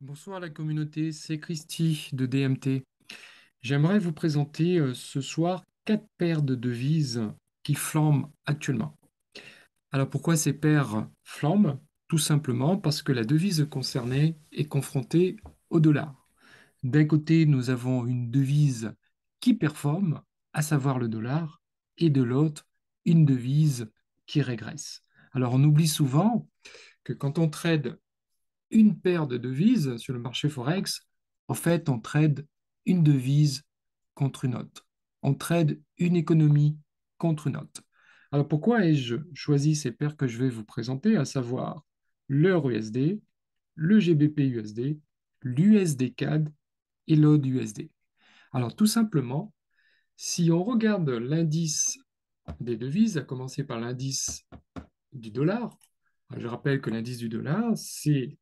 Bonsoir la communauté, c'est Christy de DMT. J'aimerais vous présenter ce soir 4 paires de devises qui flambent actuellement. Alors pourquoi ces paires flambent? Tout simplement parce que la devise concernée est confrontée au dollar. D'un côté, nous avons une devise qui performe, à savoir le dollar, et de l'autre, une devise qui régresse. Alors on oublie souvent que quand on trade une paire de devises sur le marché Forex, en fait, on trade une devise contre une autre. On trade une économie contre une autre. Alors pourquoi ai-je choisi ces paires que je vais vous présenter, à savoir l'euro USD, le GBP USD, l'USD CAD et l'AUD USD? Alors tout simplement, si on regarde l'indice des devises, à commencer par l'indice du dollar. Je rappelle que l'indice du dollar, c'est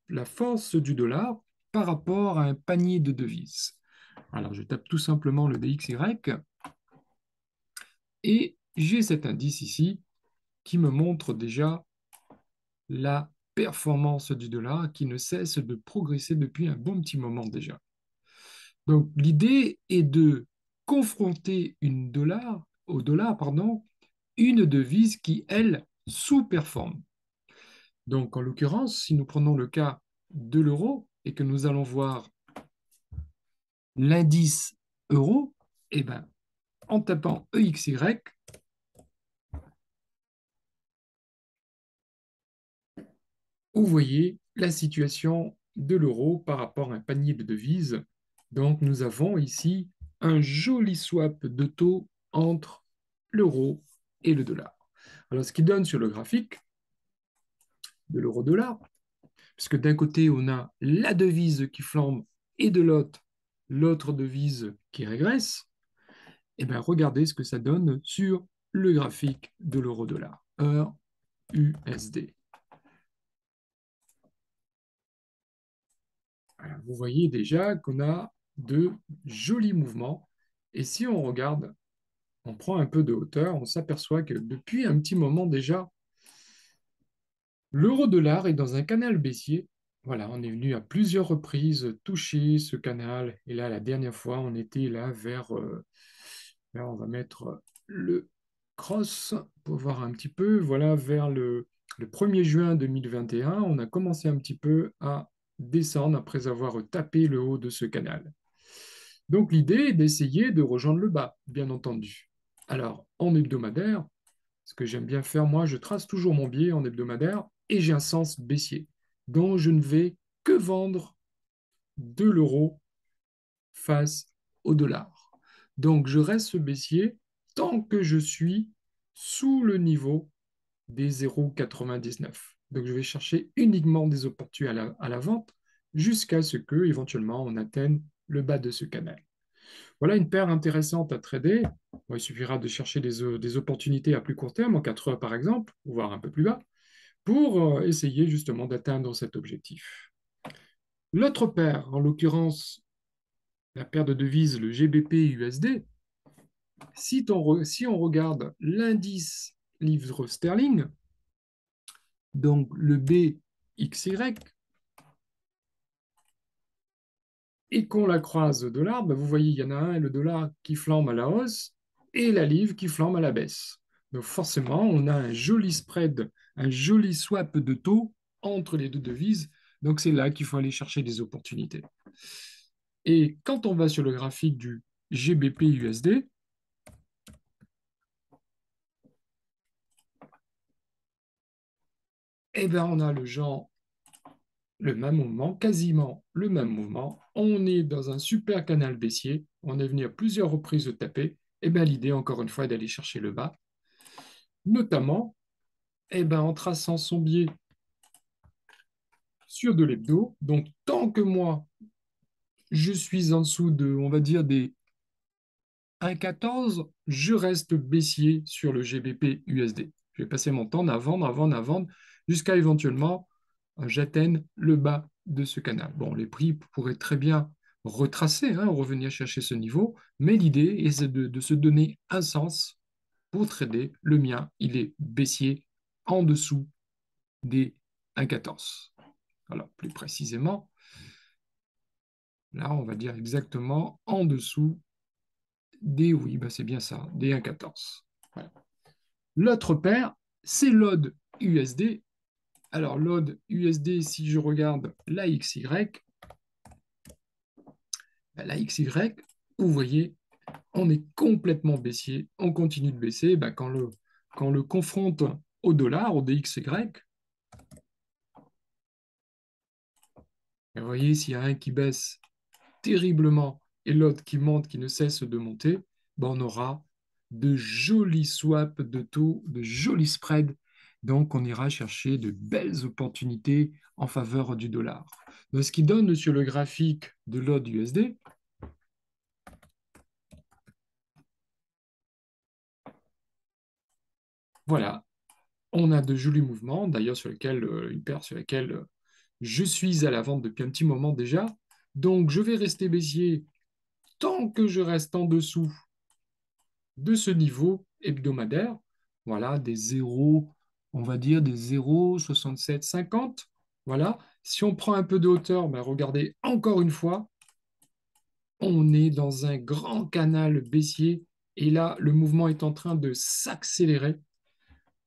la force du dollar par rapport à un panier de devises. Alors, je tape tout simplement le DXY et j'ai cet indice ici qui me montre déjà la performance du dollar qui ne cesse de progresser depuis un bon petit moment déjà. Donc, l'idée est de confronter au dollar, pardon, une devise qui, elle, sous-performe. Donc, en l'occurrence, si nous prenons le cas de l'euro et que nous allons voir l'indice euro, eh ben, en tapant EXY, vous voyez la situation de l'euro par rapport à un panier de devises. Donc, nous avons ici un joli swap de taux entre l'euro et le dollar. Alors, ce qui donne sur le graphique de l'euro-dollar, puisque d'un côté, on a la devise qui flambe et de l'autre, l'autre devise qui régresse, et bien regardez ce que ça donne sur le graphique de l'euro-dollar, heure USD. Alors, vous voyez déjà qu'on a de jolis mouvements. Et si on regarde, on prend un peu de hauteur, on s'aperçoit que depuis un petit moment déjà, l'euro-dollar est dans un canal baissier. Voilà, on est venu à plusieurs reprises toucher ce canal. Et là, la dernière fois, on était là vers... là, on va mettre le cross pour voir un petit peu. Voilà, vers le 1er juin 2021, on a commencé un petit peu à descendre après avoir tapé le haut de ce canal. Donc, l'idée est d'essayer de rejoindre le bas, bien entendu. Alors, en hebdomadaire, ce que j'aime bien faire, moi, je trace toujours mon biais en hebdomadaire et j'ai un sens baissier. Donc, je ne vais que vendre de l'euro face au dollar. Donc, je reste baissier tant que je suis sous le niveau des 0,99. Donc, je vais chercher uniquement des opportunités à la vente jusqu'à ce que, éventuellement, on atteigne le bas de ce canal. Voilà une paire intéressante à trader. Bon, il suffira de chercher des opportunités à plus court terme, en 4 heures par exemple, voire un peu plus bas, pour essayer justement d'atteindre cet objectif. L'autre paire, en l'occurrence la paire de devises, le GBP USD, si on regarde l'indice livre sterling, donc le BXY, et qu'on la croise au dollar, ben vous voyez, il y en a un, le dollar qui flambe à la hausse et la livre qui flambe à la baisse. Donc forcément, on a un joli spread, un joli swap de taux entre les deux devises. Donc c'est là qu'il faut aller chercher des opportunités. Et quand on va sur le graphique du GBP USD, eh ben on a le même mouvement, quasiment le même mouvement. On est dans un super canal baissier. On est venu à plusieurs reprises de taper. Et bien l'idée, encore une fois, est d'aller chercher le bas, notamment en traçant son biais sur de l'hebdo. Donc, tant que moi, je suis en dessous de, on va dire, des 1,14, je reste baissier sur le GBP USD. Je vais passer mon temps à vendre, jusqu'à éventuellement j'atteigne le bas de ce canal. Bon, les prix pourraient très bien retracer, hein, revenir chercher ce niveau, mais l'idée est de se donner un sens pour trader. Le mien, il est baissier en dessous des 1,14. Alors, plus précisément, là, on va dire exactement en dessous des, oui, bah c'est bien ça, des 1,14. Voilà. L'autre paire, c'est l'odd USD. Alors, l'odd USD, si je regarde la XY, bah, la XY, vous voyez, on est complètement baissier, on continue de baisser. Bah, quand le confronte au dollar, au DXY, vous voyez, s'il y a un qui baisse terriblement et l'autre qui monte, qui ne cesse de monter, ben on aura de jolis swaps de taux, de jolis spreads. Donc, on ira chercher de belles opportunités en faveur du dollar. Donc, ce qui donne sur le graphique de l'odd USD, voilà, on a de jolis mouvements, d'ailleurs sur lesquels, une paire sur laquelle je suis à la vente depuis un petit moment déjà. Donc, je vais rester baissier tant que je reste en dessous de ce niveau hebdomadaire. Voilà, des 0, on va dire des 0,6750. Voilà. Si on prend un peu de hauteur, ben regardez encore une fois, on est dans un grand canal baissier et là, le mouvement est en train de s'accélérer.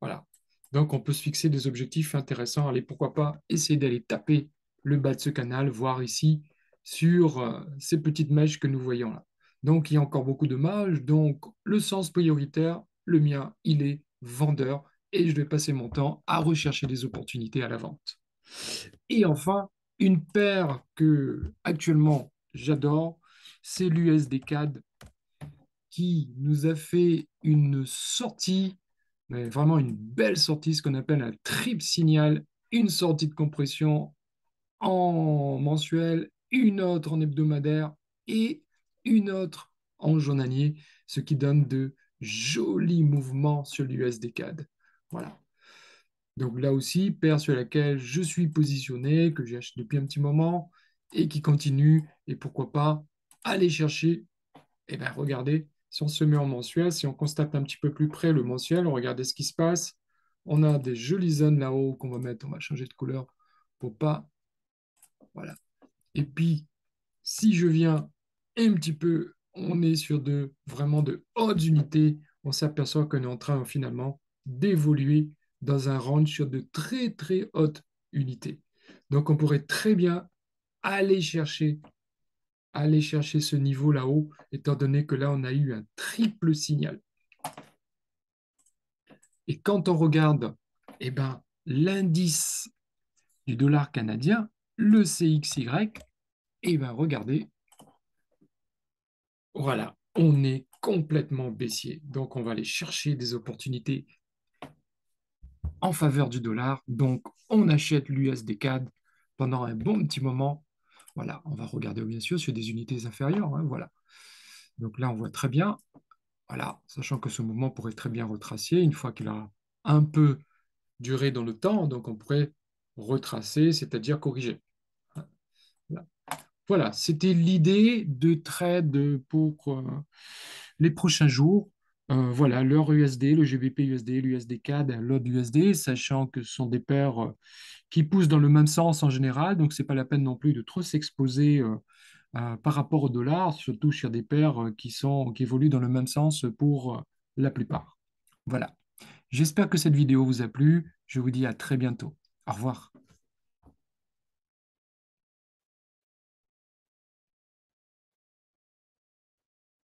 Voilà. Donc, on peut se fixer des objectifs intéressants. Allez, pourquoi pas essayer d'aller taper le bas de ce canal, voir ici sur ces petites mèches que nous voyons là. Donc, il y a encore beaucoup de marge. Donc, le sens prioritaire, le mien, il est vendeur et je vais passer mon temps à rechercher des opportunités à la vente. Et enfin, une paire que actuellement j'adore, c'est l'USD CAD qui nous a fait une sortie, mais vraiment une belle sortie, ce qu'on appelle un triple signal, une sortie de compression en mensuel, une autre en hebdomadaire et une autre en journalier, ce qui donne de jolis mouvements sur l'USD CAD. Voilà. Donc là aussi, paire sur laquelle je suis positionné, que j'ai acheté depuis un petit moment et qui continue. Et pourquoi pas aller chercher. Eh bien, regardez, si on se met en mensuel, si on constate un petit peu plus près le mensuel, on regarde ce qui se passe. On a des jolies zones là-haut qu'on va mettre, on va changer de couleur pour pas. Voilà. Et puis, si je viens un petit peu, on est sur vraiment de hautes unités, on s'aperçoit qu'on est en train finalement d'évoluer dans un range sur de très très hautes unités. Donc, on pourrait très bien aller chercher ce niveau là-haut, étant donné que là, on a eu un triple signal. Et quand on regarde eh ben, l'indice du dollar canadien, le CXY, eh ben, regardez, voilà, on est complètement baissier. Donc, on va aller chercher des opportunités en faveur du dollar. Donc, on achète l'USD CAD pendant un bon petit moment. Voilà, on va regarder bien sûr sur des unités inférieures. Hein, voilà. Donc là, on voit très bien. Voilà, sachant que ce mouvement pourrait très bien retracer une fois qu'il a un peu duré dans le temps. Donc, on pourrait retracer, c'est-à-dire corriger. Voilà. Voilà, c'était l'idée de trade pour les prochains jours. Voilà, l'heure USD, le GBP USD, l'USD CAD, l'autre USD, sachant que ce sont des paires qui poussent dans le même sens en général, donc c'est pas la peine non plus de trop s'exposer par rapport au dollar, surtout sur des paires qui évoluent dans le même sens pour la plupart. Voilà. J'espère que cette vidéo vous a plu. Je vous dis à très bientôt. Au revoir.